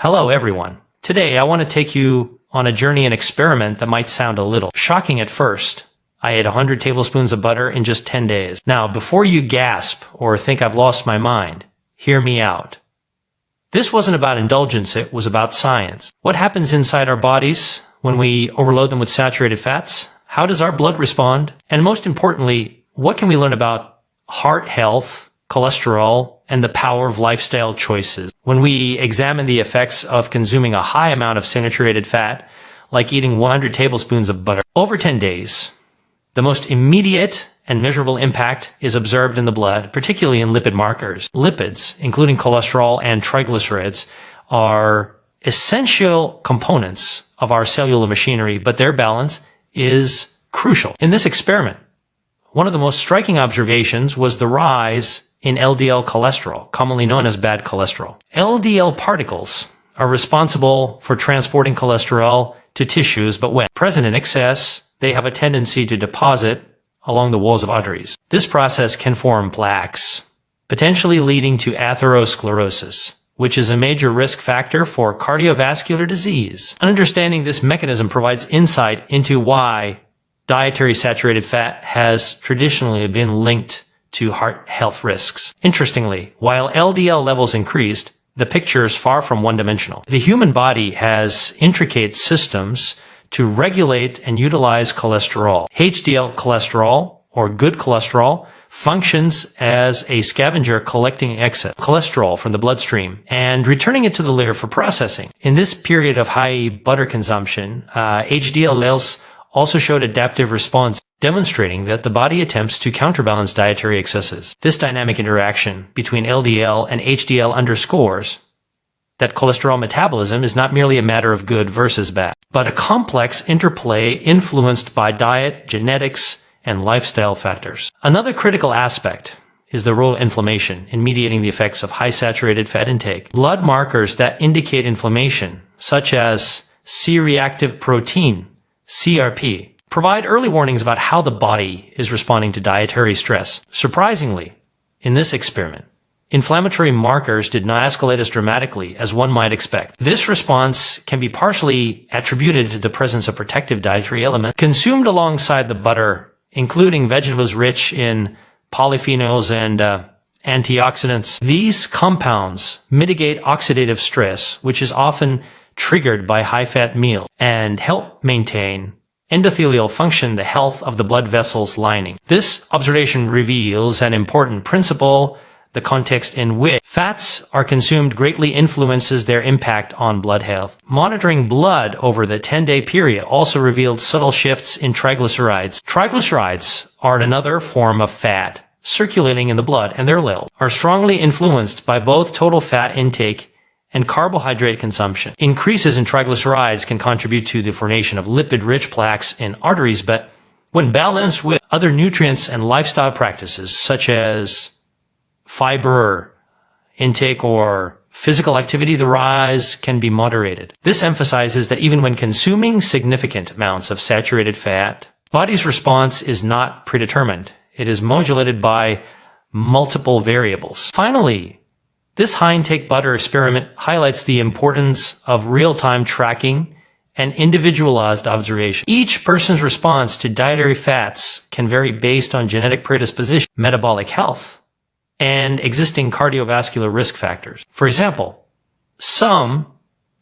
Hello everyone. Today I want to take you on a journey and experiment that might sound a little shocking at first. I ate 100 tablespoons of butter in just 10 days. Now, before you gasp or think I've lost my mind, hear me out. This wasn't about indulgence, it was about science. What happens inside our bodies when we overload them with saturated fats? How does our blood respond? And most importantly, what can we learn about heart health, cholesterol, and the power of lifestyle choices when we examine the effects of consuming a high amount of saturated fat, like eating 100 tablespoons of butter over 10 days? The most immediate and measurable impact is observed in the blood, particularly in lipid markers. Lipids, including cholesterol and triglycerides, are essential components of our cellular machinery, but their balance is crucial. In this experiment, one of the most striking observations was the rise in LDL cholesterol, commonly known as bad cholesterol. LDL particles are responsible for transporting cholesterol to tissues, but when present in excess, they have a tendency to deposit along the walls of arteries. This process can form plaques, potentially leading to atherosclerosis, which is a major risk factor for cardiovascular disease. Understanding this mechanism provides insight into why dietary saturated fat has traditionally been linked to heart health risks. Interestingly, while LDL levels increased, the picture is far from one-dimensional. The human body has intricate systems to regulate and utilize cholesterol. HDL cholesterol, or good cholesterol, functions as a scavenger collecting excess cholesterol from the bloodstream and returning it to the liver for processing. In this period of high butter consumption, HDL levels also showed adaptive response, demonstrating that the body attempts to counterbalance dietary excesses. This dynamic interaction between LDL and HDL underscores that cholesterol metabolism is not merely a matter of good versus bad, but a complex interplay influenced by diet, genetics, and lifestyle factors. Another critical aspect is the role of inflammation in mediating the effects of high saturated fat intake. Blood markers that indicate inflammation, such as C-reactive protein, CRP, provide early warnings about how the body is responding to dietary stress. Surprisingly, in this experiment, inflammatory markers did not escalate as dramatically as one might expect. This response can be partially attributed to the presence of protective dietary elements consumed alongside the butter, including vegetables rich in polyphenols and antioxidants. These compounds mitigate oxidative stress, which is often triggered by high-fat meals, and help maintain endothelial function, the health of the blood vessels lining. This observation reveals an important principle: the context in which fats are consumed greatly influences their impact on blood health. Monitoring blood over the 10-day period also revealed subtle shifts in triglycerides. Triglycerides are another form of fat circulating in the blood, and their levels are strongly influenced by both total fat intake and carbohydrate consumption. Increases in triglycerides can contribute to the formation of lipid-rich plaques in arteries, but when balanced with other nutrients and lifestyle practices such as fiber intake or physical activity, the rise can be moderated. This emphasizes that even when consuming significant amounts of saturated fat, the body's response is not predetermined. It is modulated by multiple variables. Finally, this high-intake butter experiment highlights the importance of real-time tracking and individualized observation. Each person's response to dietary fats can vary based on genetic predisposition, metabolic health, and existing cardiovascular risk factors. For example, some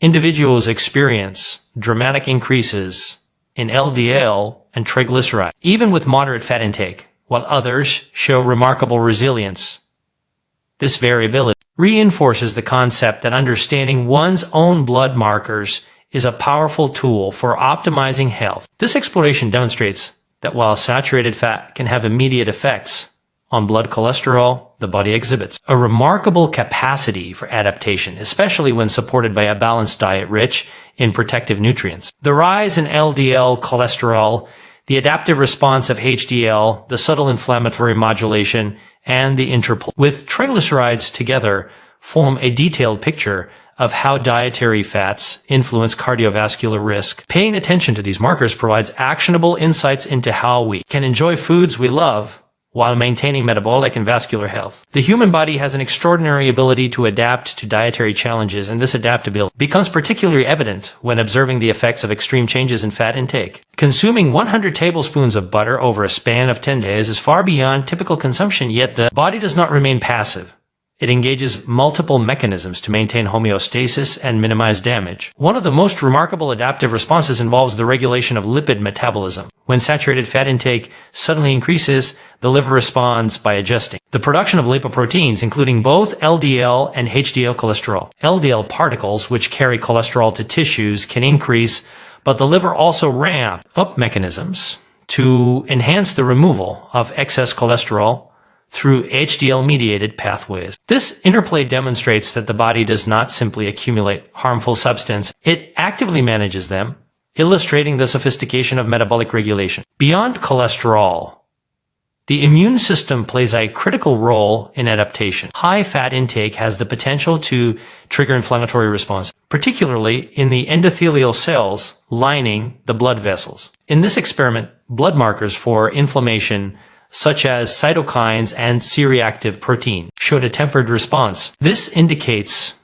individuals experience dramatic increases in LDL and triglyceride, even with moderate fat intake, while others show remarkable resilience. This variability reinforces the concept that understanding one's own blood markers is a powerful tool for optimizing health. This exploration demonstrates that while saturated fat can have immediate effects on blood cholesterol, the body exhibits a remarkable capacity for adaptation, especially when supported by a balanced diet rich in protective nutrients. The rise in LDL cholesterol, the adaptive response of HDL, the subtle inflammatory modulation, and the interplay with triglycerides together form a detailed picture of how dietary fats influence cardiovascular risk. Paying attention to these markers provides actionable insights into how we can enjoy foods we love while maintaining metabolic and vascular health. The human body has an extraordinary ability to adapt to dietary challenges, and this adaptability becomes particularly evident when observing the effects of extreme changes in fat intake. Consuming 100 tablespoons of butter over a span of 10 days is far beyond typical consumption, yet the body does not remain passive. It engages multiple mechanisms to maintain homeostasis and minimize damage. One of the most remarkable adaptive responses involves the regulation of lipid metabolism. When saturated fat intake suddenly increases, the liver responds by adjusting the production of lipoproteins, including both LDL and HDL cholesterol. LDL particles, which carry cholesterol to tissues, can increase, but the liver also ramps up mechanisms to enhance the removal of excess cholesterol through HDL-mediated pathways. This interplay demonstrates that the body does not simply accumulate harmful substances, it actively manages them, illustrating the sophistication of metabolic regulation. Beyond cholesterol, the immune system plays a critical role in adaptation. High fat intake has the potential to trigger inflammatory response, particularly in the endothelial cells lining the blood vessels. In this experiment, blood markers for inflammation such as cytokines and C-reactive protein, showed a tempered response. This indicates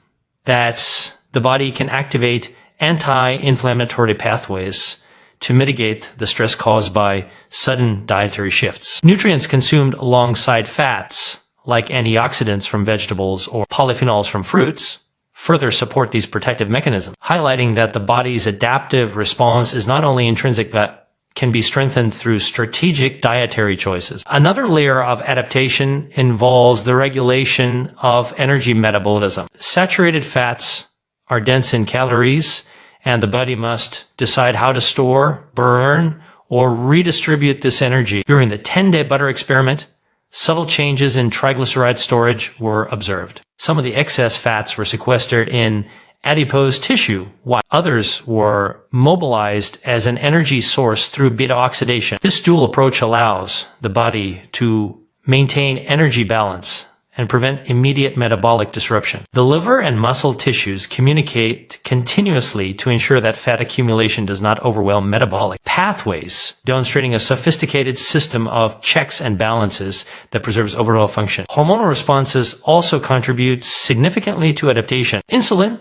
that the body can activate anti-inflammatory pathways to mitigate the stress caused by sudden dietary shifts. Nutrients consumed alongside fats, like antioxidants from vegetables or polyphenols from fruits, further support these protective mechanisms, highlighting that the body's adaptive response is not only intrinsic but can be strengthened through strategic dietary choices. Another layer of adaptation involves the regulation of energy metabolism. Saturated fats are dense in calories, and the body must decide how to store, burn, or redistribute this energy. During the 10-day butter experiment, subtle changes in triglyceride storage were observed. Some of the excess fats were sequestered in adipose tissue, while others were mobilized as an energy source through beta oxidation. This dual approach allows the body to maintain energy balance and prevent immediate metabolic disruption. The liver and muscle tissues communicate continuously to ensure that fat accumulation does not overwhelm metabolic pathways, demonstrating a sophisticated system of checks and balances that preserves overall function. Hormonal responses also contribute significantly to adaptation. Insulin,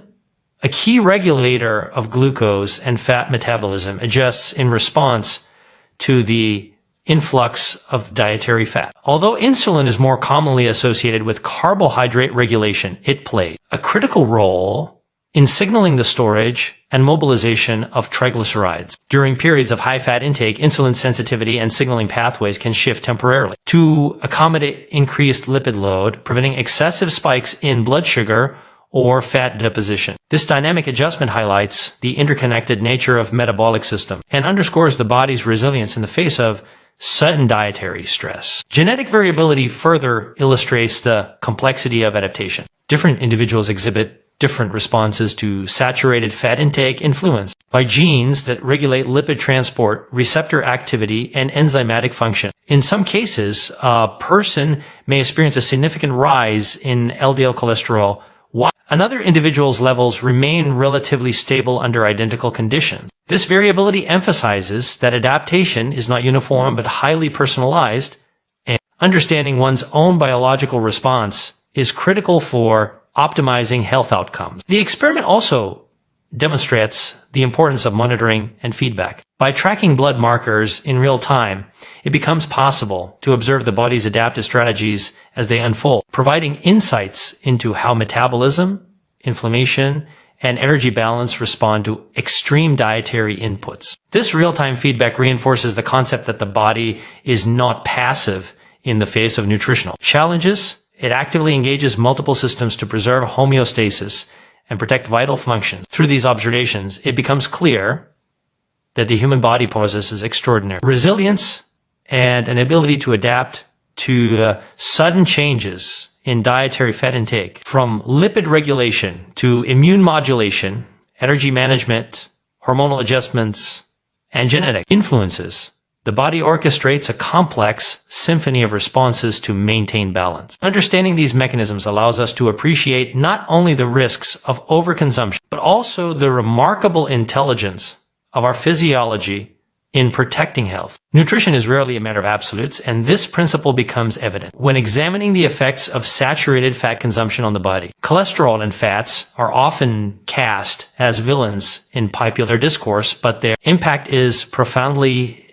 a key regulator of glucose and fat metabolism, adjusts in response to the influx of dietary fat. Although insulin is more commonly associated with carbohydrate regulation, it plays a critical role in signaling the storage and mobilization of triglycerides. During periods of high fat intake, insulin sensitivity and signaling pathways can shift temporarily to accommodate increased lipid load, preventing excessive spikes in blood sugar or fat deposition. This dynamic adjustment highlights the interconnected nature of metabolic system and underscores the body's resilience in the face of sudden dietary stress. Genetic variability further illustrates the complexity of adaptation. Different individuals exhibit different responses to saturated fat intake influenced by genes that regulate lipid transport, receptor activity, and enzymatic function. In some cases, a person may experience a significant rise in LDL cholesterol, while another individual's levels remain relatively stable under identical conditions. This variability emphasizes that adaptation is not uniform but highly personalized, and understanding one's own biological response is critical for optimizing health outcomes. The experiment also demonstrates the importance of monitoring and feedback. By tracking blood markers in real time, it becomes possible to observe the body's adaptive strategies as they unfold, providing insights into how metabolism, inflammation, and energy balance respond to extreme dietary inputs. This real-time feedback reinforces the concept that the body is not passive in the face of nutritional challenges. It actively engages multiple systems to preserve homeostasis and protect vital functions. Through these observations, it becomes clear that the human body possesses extraordinary resilience and an ability to adapt to sudden changes in dietary fat intake. From lipid regulation to immune modulation, energy management, hormonal adjustments, and genetic influences, the body orchestrates a complex symphony of responses to maintain balance. Understanding these mechanisms allows us to appreciate not only the risks of overconsumption, but also the remarkable intelligence of our physiology in protecting health. Nutrition is rarely a matter of absolutes, and this principle becomes evident when examining the effects of saturated fat consumption on the body. Cholesterol and fats are often cast as villains in popular discourse, but their impact is profoundly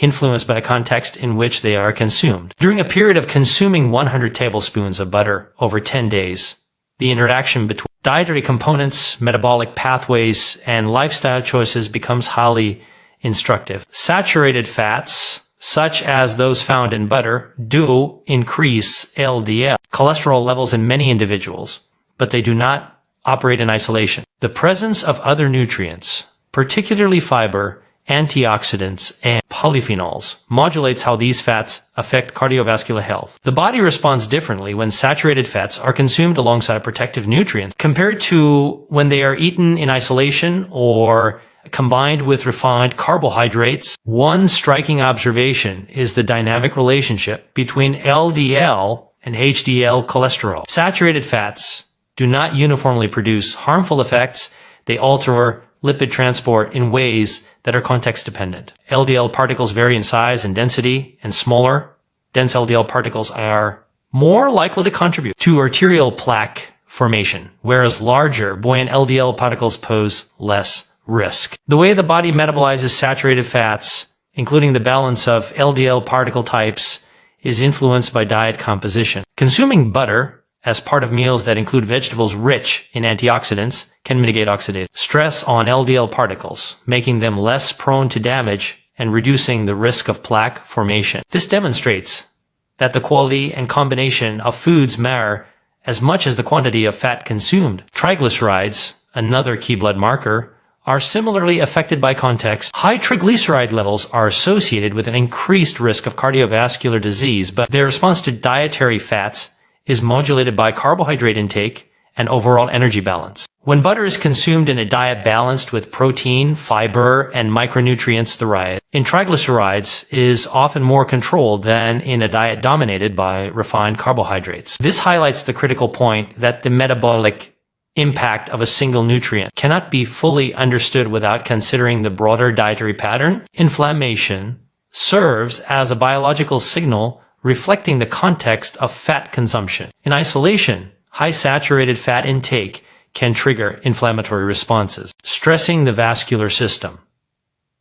influenced by the context in which they are consumed. During a period of consuming 100 tablespoons of butter over 10 days, the interaction between dietary components, metabolic pathways, and lifestyle choices becomes highly instructive. Saturated fats, such as those found in butter, do increase LDL cholesterol levels in many individuals, but they do not operate in isolation. The presence of other nutrients, particularly fiber, antioxidants, and polyphenols, modulates how these fats affect cardiovascular health. The body responds differently when saturated fats are consumed alongside protective nutrients compared to when they are eaten in isolation or combined with refined carbohydrates. One striking observation is the dynamic relationship between LDL and HDL cholesterol. Saturated fats do not uniformly produce harmful effects. They alter lipid transport in ways that are context dependent. LDL particles vary in size and density, and smaller, dense LDL particles are more likely to contribute to arterial plaque formation, whereas larger, buoyant LDL particles pose less risk. The way the body metabolizes saturated fats, including the balance of LDL particle types, is influenced by diet composition. Consuming butter as part of meals that include vegetables rich in antioxidants can mitigate oxidative stress on LDL particles, making them less prone to damage and reducing the risk of plaque formation. This demonstrates that the quality and combination of foods matter as much as the quantity of fat consumed. Triglycerides, another key blood marker, are similarly affected by context. High triglyceride levels are associated with an increased risk of cardiovascular disease, but their response to dietary fats is modulated by carbohydrate intake and overall energy balance. When butter is consumed in a diet balanced with protein, fiber, and micronutrients, the rise in triglycerides is often more controlled than in a diet dominated by refined carbohydrates. This highlights the critical point that the metabolic impact of a single nutrient cannot be fully understood without considering the broader dietary pattern. Inflammation serves as a biological signal reflecting the context of fat consumption. In isolation, high saturated fat intake can trigger inflammatory responses, stressing the vascular system.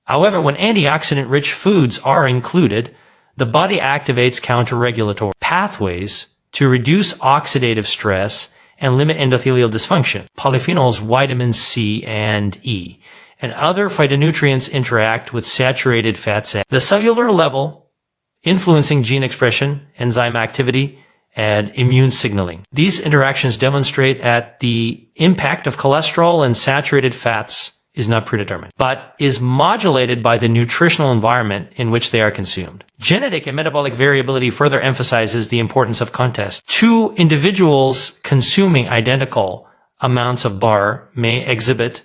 However, when antioxidant-rich foods are included, the body activates counter-regulatory pathways to reduce oxidative stress and limit endothelial dysfunction. Polyphenols, vitamins C and E, and other phytonutrients interact with saturated fats at the cellular level, influencing gene expression, enzyme activity, and immune signaling. These interactions demonstrate that the impact of cholesterol and saturated fats is not predetermined, but is modulated by the nutritional environment in which they are consumed. Genetic and metabolic variability further emphasizes the importance of context. Two individuals consuming identical amounts of butter may exhibit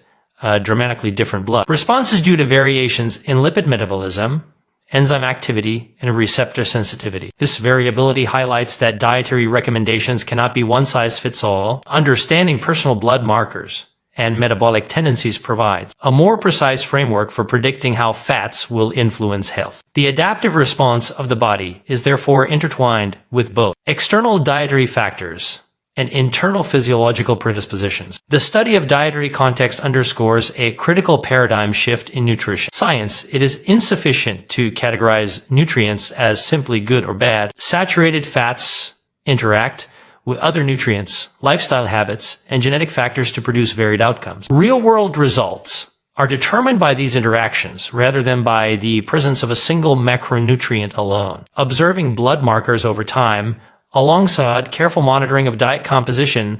dramatically different blood responses due to variations in lipid metabolism, enzyme activity, and receptor sensitivity. This variability highlights that dietary recommendations cannot be one size fits all. Understanding personal blood markers and metabolic tendencies provides a more precise framework for predicting how fats will influence health. The adaptive response of the body is therefore intertwined with both external dietary factors and internal physiological predispositions. The study of dietary context underscores a critical paradigm shift in nutrition science. It is insufficient to categorize nutrients as simply good or bad. Saturated fats interact with other nutrients, lifestyle habits, and genetic factors to produce varied outcomes. Real-world results are determined by these interactions rather than by the presence of a single macronutrient alone. Observing blood markers over time, alongside careful monitoring of diet composition,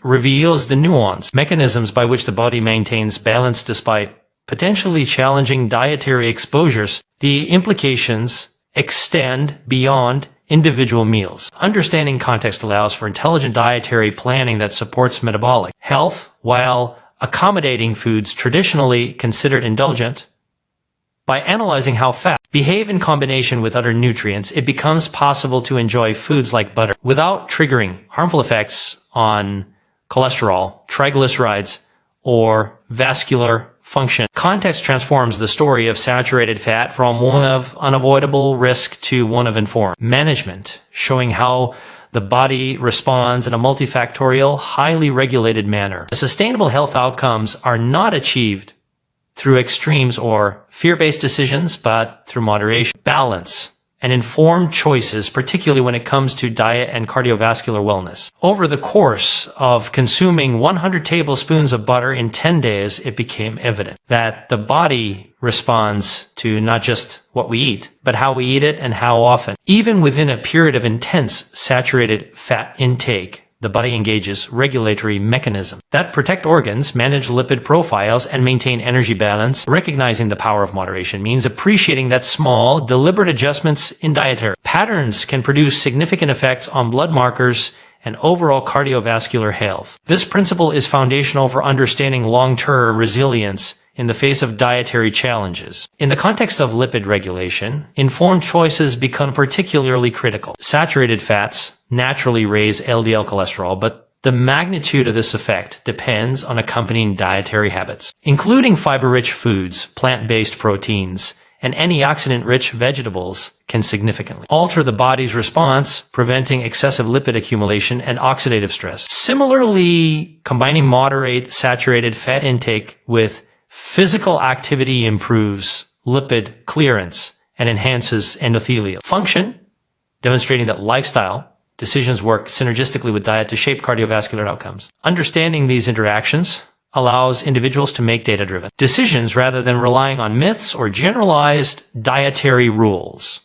reveals the nuanced mechanisms by which the body maintains balance despite potentially challenging dietary exposures. The implications extend beyond individual meals. Understanding context allows for intelligent dietary planning that supports metabolic health while accommodating foods traditionally considered indulgent. By analyzing how fats behave in combination with other nutrients, it becomes possible to enjoy foods like butter without triggering harmful effects on cholesterol, triglycerides, or vascular function. Context transforms the story of saturated fat from one of unavoidable risk to one of informed management, showing how the body responds in a multifactorial, highly regulated manner. The sustainable health outcomes are not achieved through extremes or fear-based decisions, but through moderation, balance, and informed choices, particularly when it comes to diet and cardiovascular wellness. Over the course of consuming 100 tablespoons of butter in 10 days, it became evident that the body responds to not just what we eat, but how we eat it and how often. Even within a period of intense saturated fat intake, the body engages regulatory mechanisms that protect organs, manage lipid profiles, and maintain energy balance. Recognizing the power of moderation means appreciating that small, deliberate adjustments in dietary patterns can produce significant effects on blood markers and overall cardiovascular health. This principle is foundational for understanding long-term resilience in the face of dietary challenges. In the context of lipid regulation, informed choices become particularly critical. Saturated fats naturally raise LDL cholesterol, but the magnitude of this effect depends on accompanying dietary habits, including fiber-rich foods, plant-based proteins, and antioxidant-rich vegetables can significantly alter the body's response, preventing excessive lipid accumulation and oxidative stress. Similarly, combining moderate saturated fat intake with physical activity improves lipid clearance and enhances endothelial function, demonstrating that lifestyle decisions work synergistically with diet to shape cardiovascular outcomes. Understanding these interactions allows individuals to make data-driven decisions rather than relying on myths or generalized dietary rules.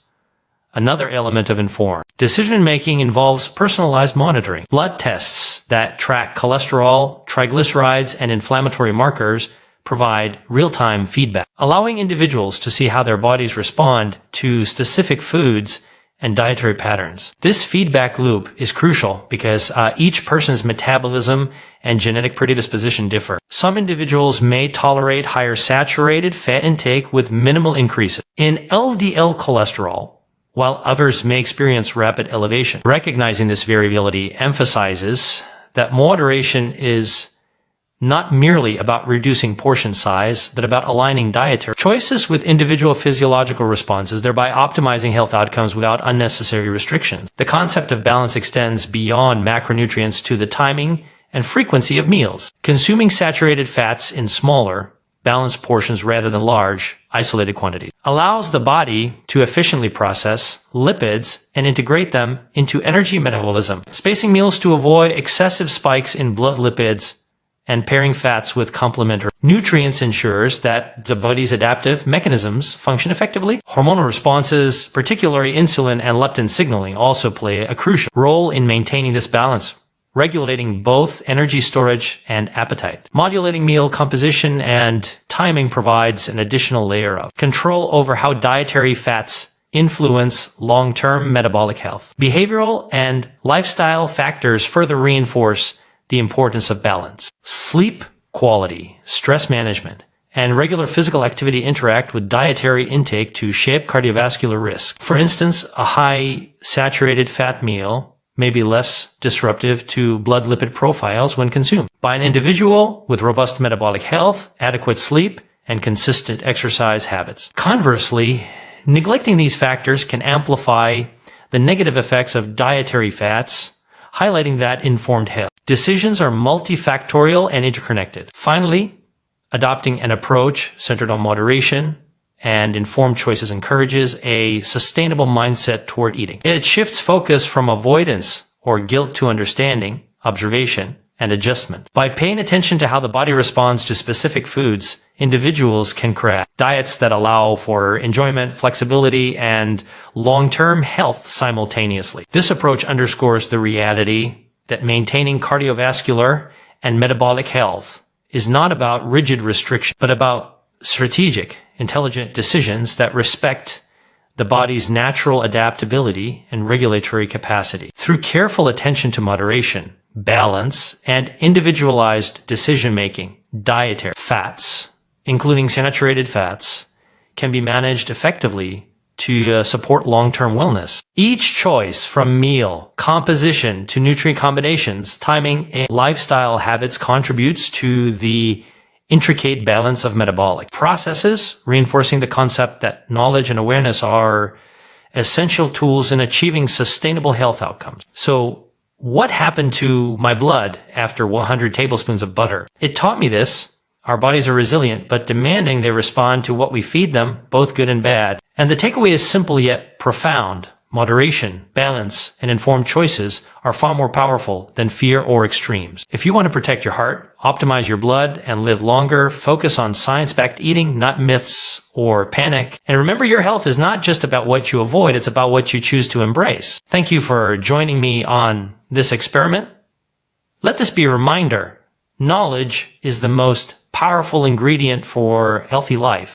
Another element of informed decision-making involves personalized monitoring. Blood tests that track cholesterol, triglycerides, and inflammatory markers provide real-time feedback, allowing individuals to see how their bodies respond to specific foods and dietary patterns. This feedback loop is crucial because each person's metabolism and genetic predisposition differ. Some individuals may tolerate higher saturated fat intake with minimal increases in LDL cholesterol, while others may experience rapid elevation. Recognizing this variability emphasizes that moderation is not merely about reducing portion size, but about aligning dietary choices with individual physiological responses, thereby optimizing health outcomes without unnecessary restrictions. The concept of balance extends beyond macronutrients to the timing and frequency of meals. Consuming saturated fats in smaller, balanced portions rather than large, isolated quantities allows the body to efficiently process lipids and integrate them into energy metabolism. Spacing meals to avoid excessive spikes in blood lipids and pairing fats with complementary nutrients ensures that the body's adaptive mechanisms function effectively. Hormonal responses, particularly insulin and leptin signaling, also play a crucial role in maintaining this balance, regulating both energy storage and appetite. Modulating meal composition and timing provides an additional layer of control over how dietary fats influence long-term metabolic health. Behavioral and lifestyle factors further reinforce the importance of balance. Sleep quality, stress management, and regular physical activity interact with dietary intake to shape cardiovascular risk. For instance, a high saturated fat meal may be less disruptive to blood lipid profiles when consumed by an individual with robust metabolic health, adequate sleep, and consistent exercise habits. Conversely, neglecting these factors can amplify the negative effects of dietary fats, highlighting that informed health decisions are multifactorial and interconnected. Finally, adopting an approach centered on moderation and informed choices encourages a sustainable mindset toward eating. It shifts focus from avoidance or guilt to understanding, observation, and adjustment. By paying attention to how the body responds to specific foods, individuals can craft diets that allow for enjoyment, flexibility, and long-term health simultaneously. This approach underscores the reality that maintaining cardiovascular and metabolic health is not about rigid restriction, but about strategic, intelligent decisions that respect the body's natural adaptability and regulatory capacity. Through careful attention to moderation, balance, and individualized decision-making, dietary fats, including saturated fats, can be managed effectively to support long-term wellness. Each choice, from meal composition to nutrient combinations, timing, and lifestyle habits, contributes to the intricate balance of metabolic processes, reinforcing the concept that knowledge and awareness are essential tools in achieving sustainable health outcomes. So what happened to my blood after 100 tablespoons of butter? It taught me this. Our bodies are resilient, but demanding they respond to what we feed them, both good and bad. And the takeaway is simple yet profound. Moderation, balance, and informed choices are far more powerful than fear or extremes. If you want to protect your heart, optimize your blood, and live longer, focus on science-backed eating, not myths or panic. And remember, your health is not just about what you avoid, it's about what you choose to embrace. Thank you for joining me on this experiment. Let this be a reminder. Knowledge is the most powerful ingredient for healthy life.